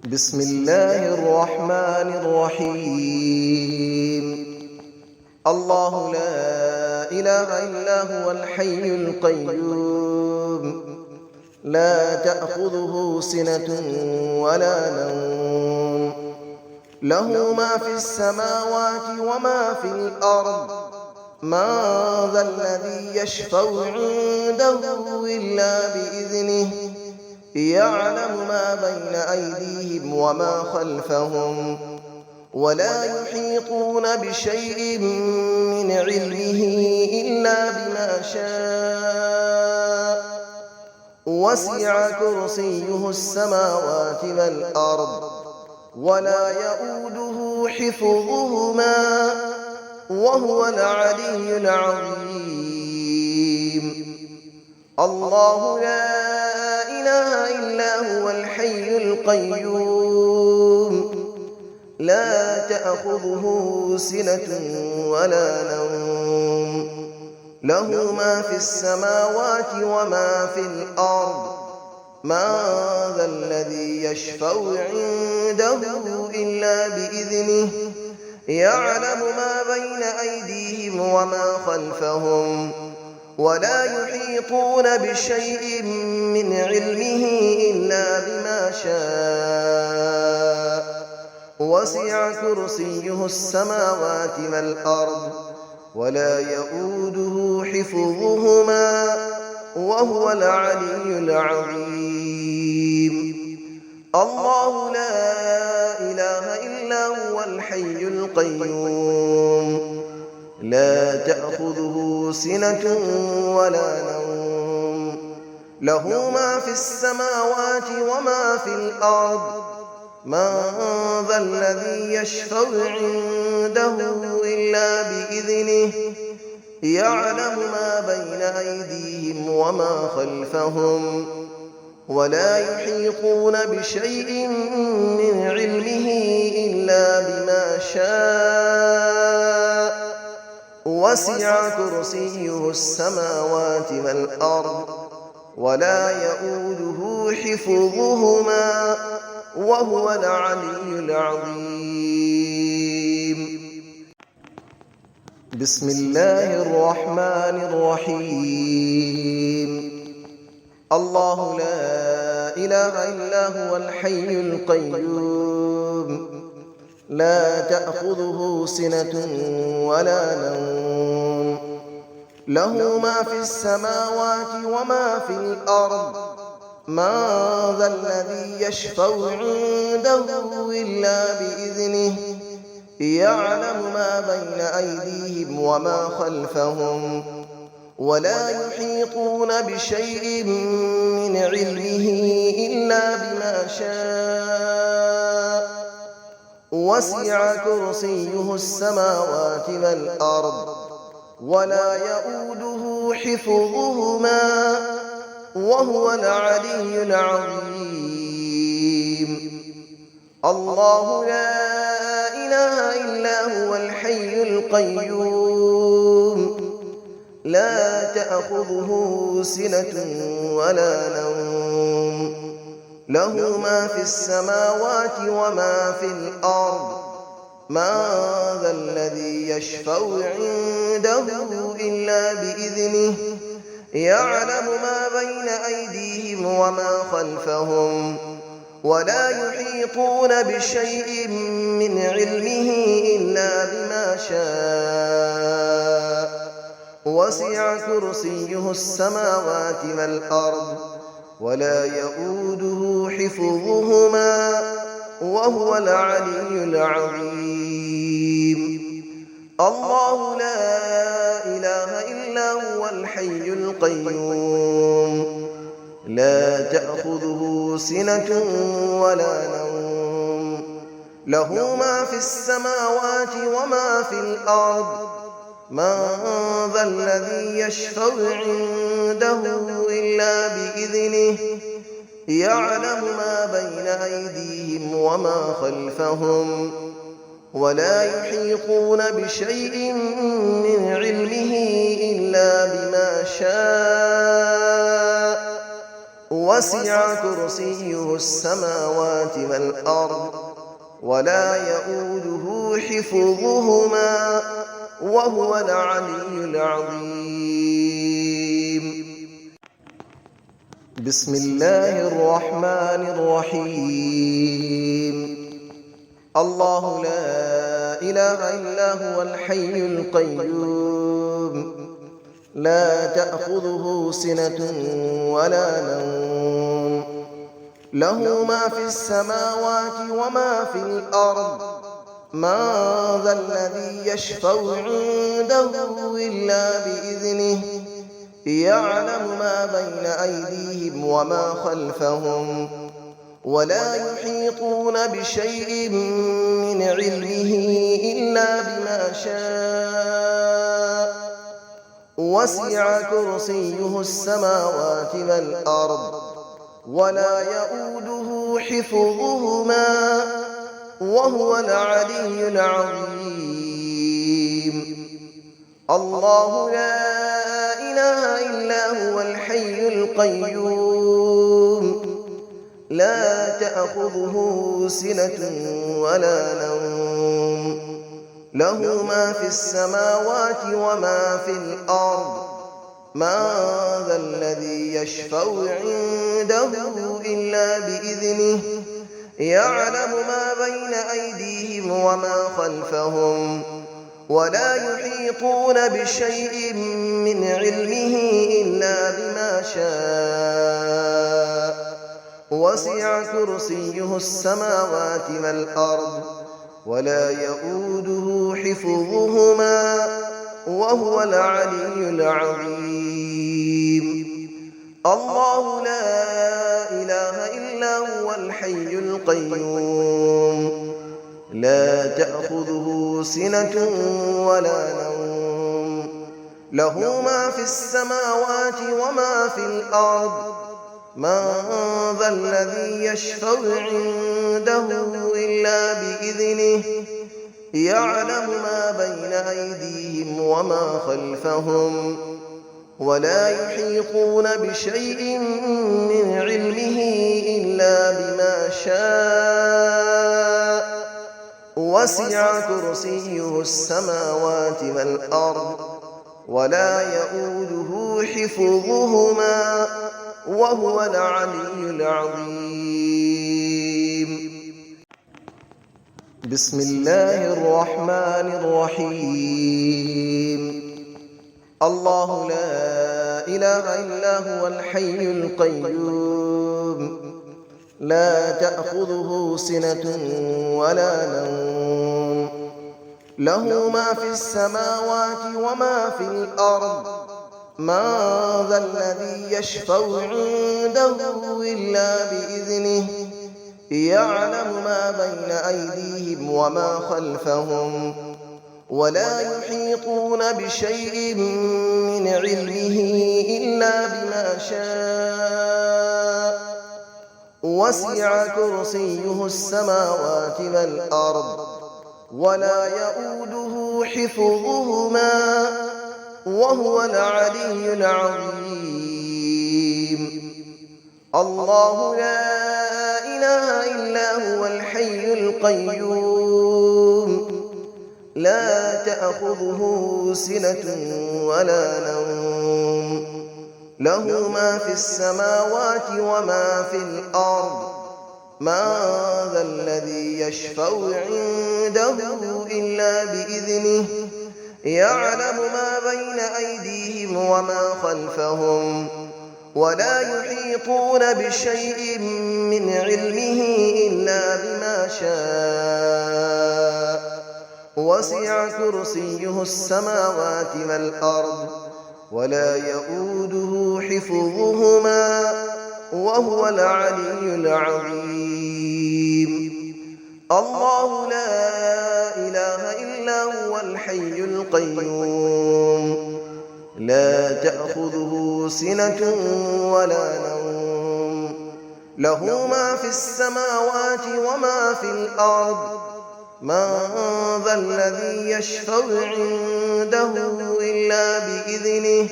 بسم الله الرحمن الرحيم. الله لا إله إلا هو الحي القيوم، لا تأخذه سنة ولا نوم، له ما في السماوات وما في الأرض. من ذا الذي يشفع عنده إلا بإذنه، يعلم ما بين أيديهم وما خلفهم، ولا يحيطون بشيء من علمه إلا بما شاء. وسع كرسيه السماوات والأرض، ولا يؤوده حفظهما، وهو العلي العظيم. الله لا إله إلا هو الحي القيوم، لا تأخذه سنة ولا نوم، له ما في السماوات وما في الأرض. من ذا الذي يشفع عنده إلا بإذنه، يعلم ما بين أيديهم وما خلفهم، ولا يحيطون بشيء من علمه إلا بما شاء. وسع كرسيه السماوات والأرض، ولا يؤوده حفظهما، وهو العلي العظيم. الله لا إله إلا هو الحي القيوم، لا تأخذه سنة ولا نوم، له ما في السماوات وما في الأرض. من ذا الذي يشفع عنده إلا بإذنه، يعلم ما بين أيديهم وما خلفهم، ولا يحيطون بشيء من علمه إلا بما شاء. وسع كرسيه السماوات والأرض، ولا يؤوده حفظهما، وهو العلي العظيم. بسم الله الرحمن الرحيم. الله لا إله إلا هو الحي القيوم، لا تأخذه سنة ولا نوم، له ما في السماوات وما في الأرض. من ذا الذي يشفع عنده إلا بإذنه، يعلم ما بين أيديهم وما خلفهم، ولا يحيطون بشيء من علمه إلا بما شاء. وسع كرسيه السماوات والأرض، ولا يؤوده حفظهما، وهو العلي العظيم. الله لا إله إلا هو الحي القيوم، لا تأخذه سنة ولا نوم، له ما في السماوات وما في الأرض. من ذا الذي يشفع عنده إلا بإذنه، يعلم ما بين أيديهم وما خلفهم، ولا يحيطون بشيء من علمه إلا بما شاء. وسع كرسيه السماوات والأرض، ولا يؤوده حفظهما، وهو العلي العظيم. الله لا إله إلا هو الحي القيوم، لا تأخذه سنة ولا نوم، له ما في السماوات وما في الأرض. من ذا الذي يشفع عنده إلا بإذنه، يعلم ما بين أيديهم وما خلفهم، ولا يحيطون بشيء من علمه إلا بما شاء. وسع كرسيه السماوات والأرض ولا يؤوده حفظهما وهو العلي العظيم. بسم الله الرحمن الرحيم. الله لا إله إلا هو الحي القيوم لا تأخذه سنة ولا نوم له ما في السماوات وما في الأرض من ذا الذي يشفع عنده إلا بإذنه يعلم ما بين أيديهم وما خلفهم ولا يحيطون بشيء من علمه إلا بما شاء وسع كرسيه السماوات والأرض ولا يؤوده حفظهما وهو العلي العظيم. الله لا إله إلا هو الحي القيوم لا تأخذه سنة ولا نوم له ما في السماوات وما في الأرض من ذا الذي يشفع عنده إلا بإذنه يعلم ما بين أيديهم وما خلفهم ولا يحيطون بشيء من علمه إلا بما شاء وسع كرسيه السماوات والأرض ولا يؤوده حفظهما وهو العلي العظيم. الله لا إله إلا هو الحي القيوم لا تأخذه سنة ولا نوم له ما في السماوات وما في الأرض من ذا الذي يشفع عنده إلا بإذنه يعلم ما بين أيديهم وما خلفهم ولا يحيطون بشيء من علمه إلا بما شاء وسع كرسيه السماوات والأرض ولا يؤوده حفظهما وهو العلي العظيم. بسم الله الرحمن الرحيم. الله لا إله إلا هو الحي القيوم لا تأخذه سنة ولا نوم له ما في السماوات وما في الأرض من ذا الذي يشفع عنده إلا بإذنه يعلم ما بين أيديهم وما خلفهم ولا يحيطون بشيء من علمه إلا بما شاء وسع كرسيه السماوات والأرض ولا يؤوده حفظهما وهو العلي العظيم. الله لا إله إلا هو الحي القيوم لا تأخذه سنة ولا نوم له ما في السماوات وما في الأرض من ذا الذي يشفع عنده إلا بإذنه يعلم ما بين أيديهم وما خلفهم ولا يحيطون بشيء من علمه إلا بما شاء وسع كرسيه السماوات والأرض ولا يؤوده حفظهما وهو العلي العظيم. الله لا إله إلا هو الحي القيوم لا تأخذه سنة ولا نوم له ما في السماوات وما في الأرض من ذا الذي يشفع عنده إلا بإذنه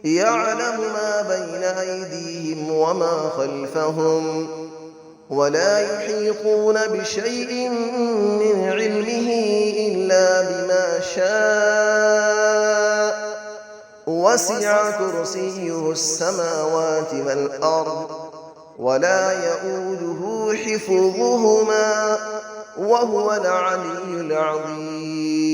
يعلم ما بين أيديهم وما خلفهم ولا يحيطون بشيء من علمه إلا بما شاء وسع كرسيه السماوات والأرض ولا يئوده حفظهما وهو العلي العظيم